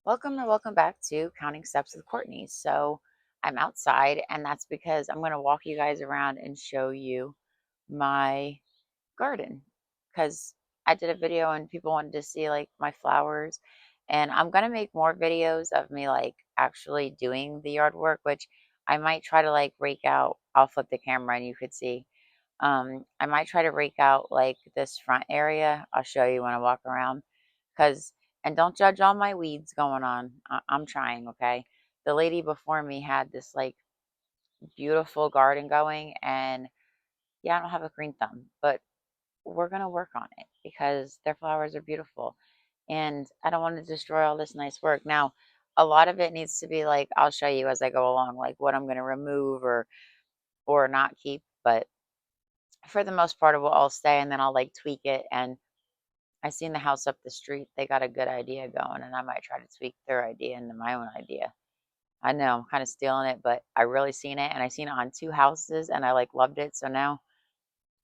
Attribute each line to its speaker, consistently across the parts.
Speaker 1: Welcome or welcome back to Counting Steps with Courtney. So I'm outside, and that's because I'm going to walk you guys around and show you my garden. Because I did a video and people wanted to see like my flowers, and I'm going to make more videos of me like actually doing the yard work, which I might try to like rake out. I'll flip the camera and you could see. I might try to rake out like this front area. I'll show you when I walk around. Cause, and don't judge all my weeds going on. I'm trying, okay? The lady before me had this like beautiful garden going, and yeah, I don't have a green thumb, but we're gonna work on it because their flowers are beautiful, and I don't want to destroy all this nice work. Now, a lot of it needs to be like I'll show you as I go along, like what I'm gonna remove or not keep, but for the most part, it will all stay, and then I'll like tweak it. And I seen the house up the street. They got a good idea going, and I might try to tweak their idea into my own idea. I know I'm kind of stealing it, but I really seen it, and I seen it on two houses, and I like loved it. So now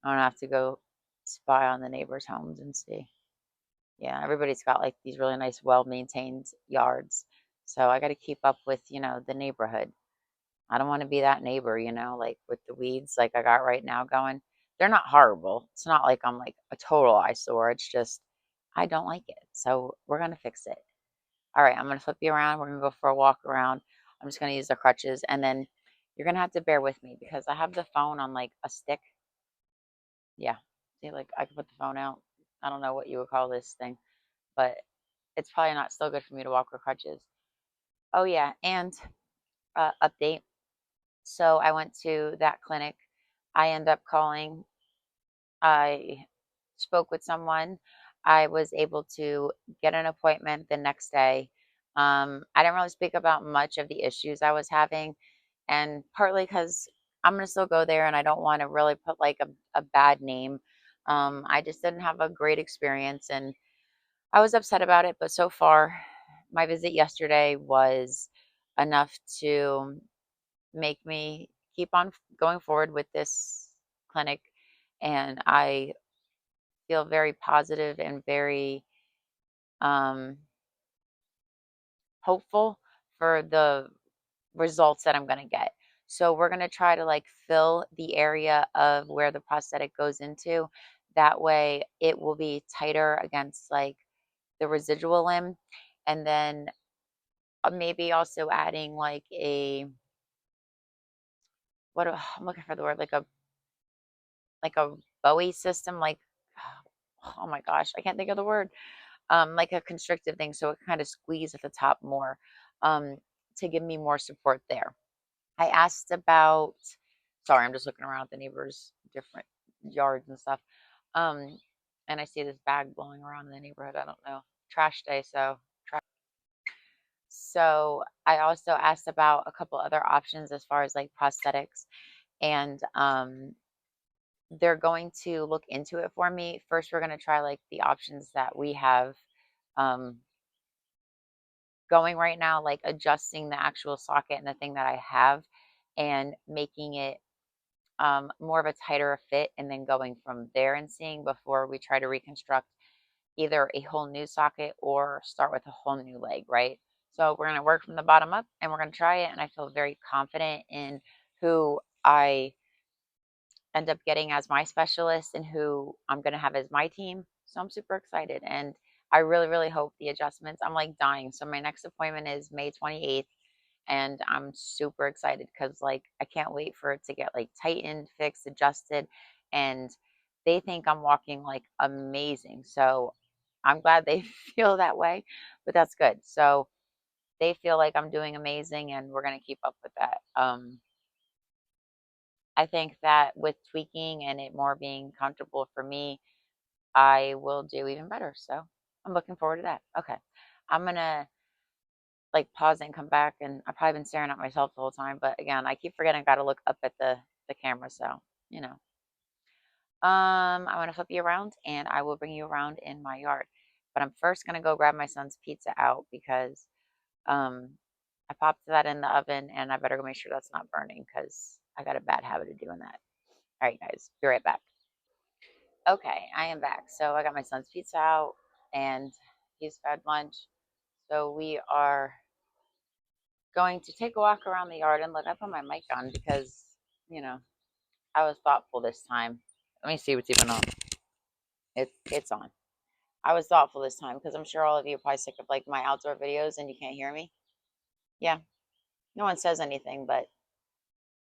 Speaker 1: I'm gonna have to go spy on the neighbors' homes and see. Yeah, everybody's got like these really nice, well-maintained yards. So I got to keep up with, the neighborhood. I don't want to be that neighbor, like with the weeds like I got right now going. They're not horrible. It's not like I'm like a total eyesore. It's just I don't like it. So we're gonna fix it. All right, I'm gonna flip you around. We're gonna go for a walk around. I'm just gonna use the crutches, and then you're gonna have to bear with me because I have the phone on like a stick. Yeah. See, like I can put the phone out. I don't know what you would call this thing, but it's probably not still good for me to walk with crutches. Oh yeah, and update. So I went to that clinic. I end up calling. I spoke with someone. I was able to get an appointment the next day. I didn't really speak about much of the issues I was having, and partly because I'm going to still go there and I don't want to really put like a bad name. I just didn't have a great experience and I was upset about it, but so far, my visit yesterday was enough to make me keep on going forward with this clinic. And I feel very positive and very um, hopeful for the results that I'm going to get. So we're going to try to like fill the area of where the prosthetic goes into. That way it will be tighter against like the residual limb. And then maybe also adding like I'm looking for the word, like a Bowie system, like, oh my gosh, I can't think of the word. Like a constrictive thing, so it kind of squeeze at the top more, um, to give me more support there. I asked about, sorry, I'm just looking around at the neighbors' different yards and stuff. Um, and I see this bag blowing around in the neighborhood. I don't know. Trash day, so trash. So I also asked about a couple other options as far as like prosthetics, and they're going to look into it for me. First, we're going to try like the options that we have um, going right now, like adjusting the actual socket and the thing that I have and making it more of a tighter fit, and then going from there and seeing before we try to reconstruct either a whole new socket or start with a whole new leg, right? So we're going to work from the bottom up and we're going to try it. And I feel very confident in who I end up getting as my specialist and who I'm going to have as my team. So I'm super excited. And I really, really hope the adjustments, I'm like dying. So my next appointment is May 28th. And I'm super excited because like I can't wait for it to get like tightened, fixed, adjusted. And they think I'm walking like amazing. So I'm glad they feel that way, but that's good. So they feel like I'm doing amazing and we're going to keep up with that. I think that with tweaking and it more being comfortable for me, I will do even better. So I'm looking forward to that. Okay. I'm gonna like pause it and come back, and I've probably been staring at myself the whole time, but again, I keep forgetting I gotta look up at the camera, so you know. I'm gonna flip you around and I will bring you around in my yard. But I'm first gonna go grab my son's pizza out because um I popped that in the oven and I better go make sure that's not burning because I got a bad habit of doing that. All right, guys, be right back. Okay, I am back. So I got my son's pizza out and he's had lunch. So we are going to take a walk around the yard, and look, I put my mic on because, you know, I was thoughtful this time. Let me see what's even on. It's on. I was thoughtful this time because I'm sure all of you are probably sick of like my outdoor videos and you can't hear me. Yeah, no one says anything, but I'm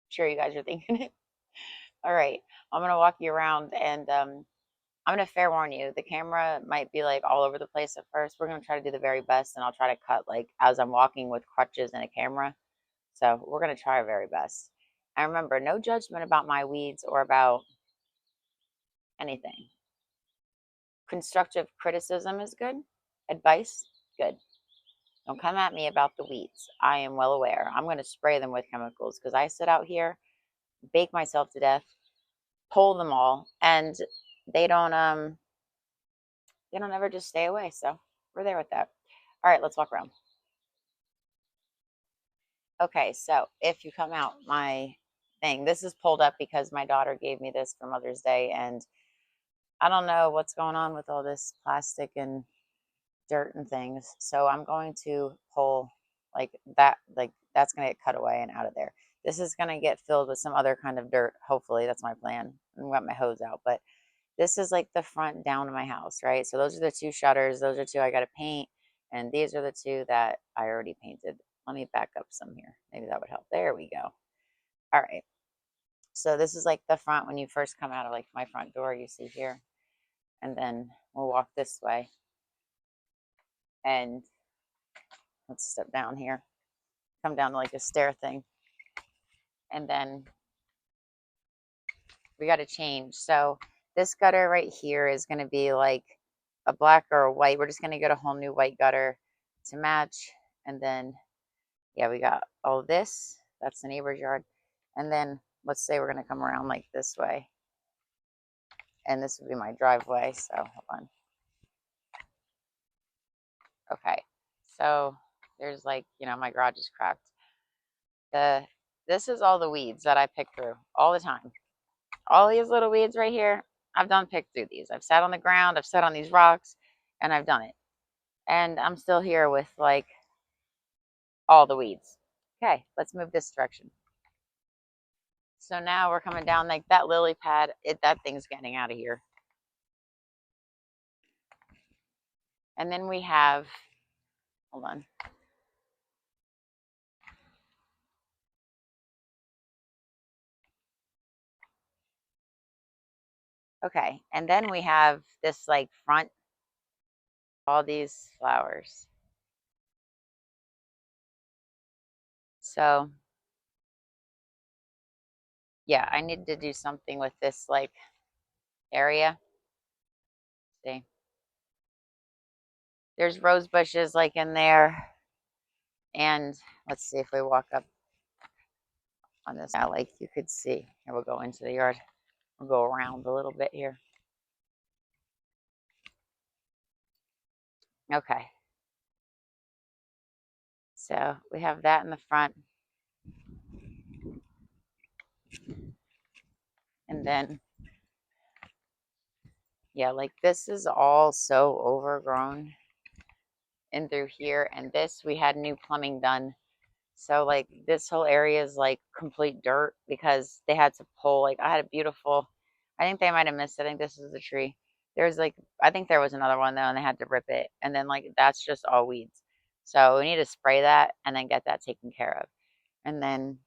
Speaker 1: sure you guys are thinking it. All right, I'm gonna walk you around, and I'm gonna fair warn you, the camera might be like all over the place at first. We're gonna try to do the very best, and I'll try to cut like as I'm walking with crutches and a camera. So we're gonna try our very best. And remember, no judgment about my weeds or about anything. Constructive criticism is good. Advice, good. Don't come at me about the weeds. I am well aware. I'm going to spray them with chemicals because I sit out here, bake myself to death, pull them all, and they don't ever just stay away. So we're there with that. All right, let's walk around. Okay, so if you come out my thing, this is pulled up because my daughter gave me this for Mother's Day, and I don't know what's going on with all this plastic and dirt and things. So I'm going to pull like that's going to get cut away and out of there. This is going to get filled with some other kind of dirt. Hopefully, that's my plan. I'm got my hose out, but this is like the front down of my house, right? So those are the two shutters. Those are two I got to paint, and these are the two that I already painted. Let me back up some here. Maybe that would help. There we go. All right. So this is like the front when you first come out of like my front door, you see here. And then we'll walk this way. And let's step down here. Come down to like a stair thing. And then we got to change. So this gutter right here is going to be like a black or a white. We're just going to get a whole new white gutter to match. And then, yeah, we got all this. That's the neighbor's yard. And then let's say we're going to come around like this way. And this would be my driveway. So hold on. Okay. So there's like, my garage is cracked. This is all the weeds that I pick through all the time. All these little weeds right here, I've done picked through these. I've sat on the ground, I've sat on these rocks, and I've done it. And I'm still here with like all the weeds. Okay, let's move this direction. So now we're coming down like that lily pad. That thing's getting out of here. And then we have, hold on. Okay, and then we have this like front, all these flowers. So yeah, I need to do something with this like area. See, there's rose bushes like in there. And let's see if we walk up on this now, like you could see. Here, we'll go into the yard. We'll go around a little bit here. Okay. So we have that in the front. And then, yeah, like this is all so overgrown in through here. And this, we had new plumbing done. So like this whole area is like complete dirt because they had to pull, like I had a beautiful, I think they might have missed it. I think this is the tree. There's like, I think there was another one though, and they had to rip it. And then like, that's just all weeds. So we need to spray that and then get that taken care of. And then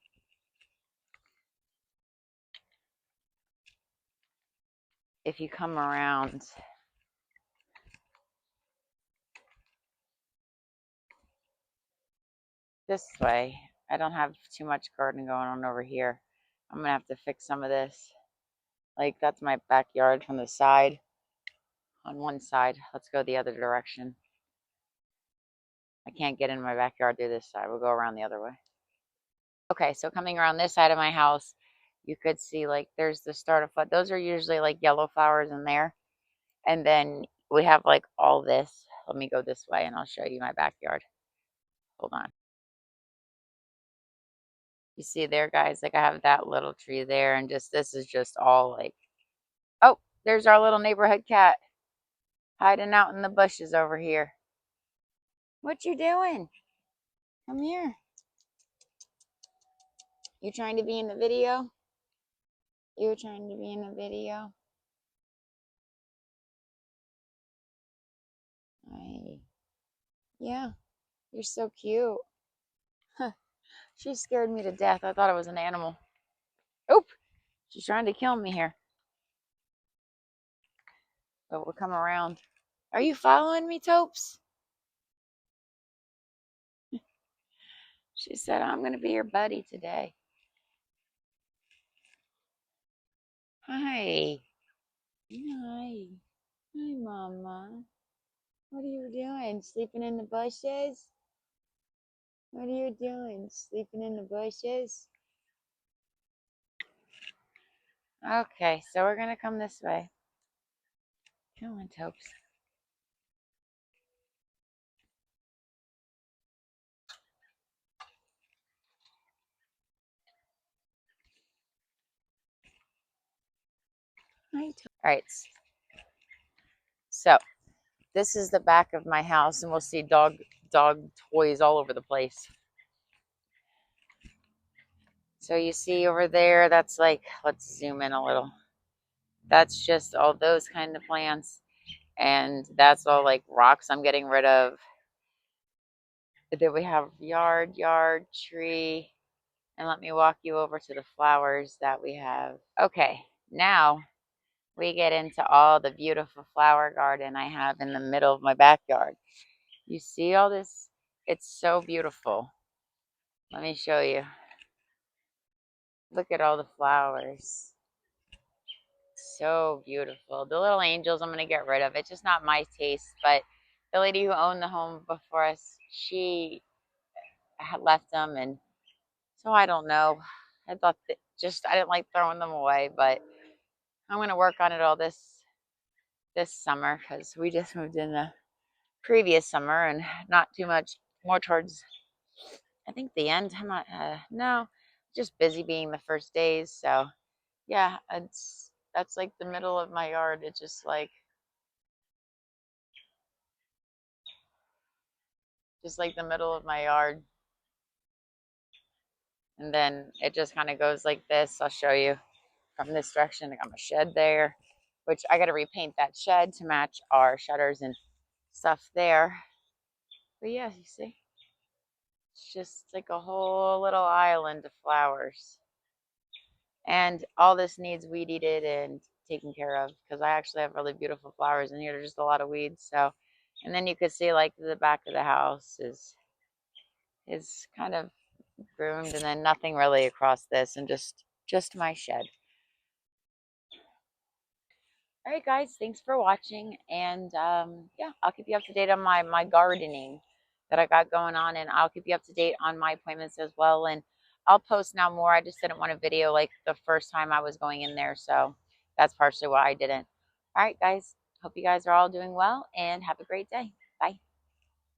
Speaker 1: if you come around this way, I don't have too much gardening going on over here. I'm gonna have to fix some of this. Like that's my backyard from the side. On one side, let's go the other direction. I can't get in my backyard through this side. We'll go around the other way. Okay, so coming around this side of my house, you could see like there's the start of foot. Those are usually like yellow flowers in there. And then we have like all this. Let me go this way and I'll show you my backyard. Hold on. You see there, guys, like I have that little tree there, and just this is just all like, oh, there's our little neighborhood cat hiding out in the bushes over here. What you doing? Come here. You trying to be in the video? You're trying to be in the video? Hey. Yeah, you're so cute. Huh. She scared me to death. I thought it was an animal. Oop! She's trying to kill me here. But we'll come around. Are you following me, Topes? She said, I'm going to be your buddy today. Hi. Hi. Hi, Mama. What are you doing? Sleeping in the bushes? What are you doing? Sleeping in the bushes? Okay, so we're going to come this way. Come on, Topes. Hi, Topes. All right. So this is the back of my house, and we'll see dog toys all over the place. So you see over there, that's like, let's zoom in a little. That's just all those kind of plants. And that's all like rocks I'm getting rid of. Then we have yard, tree. And let me walk you over to the flowers that we have. Okay, now we get into all the beautiful flower garden I have in the middle of my backyard. You see all this? It's so beautiful. Let me show you. Look at all the flowers. So beautiful. The little angels I'm going to get rid of. It's just not my taste, but the lady who owned the home before us, she had left them, and so I don't know. I thought that just I didn't like throwing them away, but I'm going to work on it all this summer because we just moved in the previous summer and not too much more towards I think the end. I'm not no, just busy being the first days. So yeah, that's like the middle of my yard. It's just like the middle of my yard. And then it just kind of goes like this. I'll show you from this direction. I got my shed there, which I got to repaint that shed to match our shutters and stuff there. But yeah, you see, it's just like a whole little island of flowers. And all this needs weed eated and taken care of because I actually have really beautiful flowers in here. There's just a lot of weeds. So, and then you could see like the back of the house is kind of groomed, and then nothing really across this, and just my shed. All right, guys, thanks for watching, and yeah, I'll keep you up to date on my gardening that I got going on, and I'll keep you up to date on my appointments as well. And I'll post now more. I just didn't want a video like the first time I was going in there, so that's partially why I didn't. All right, guys, hope you guys are all doing well, and have a great day.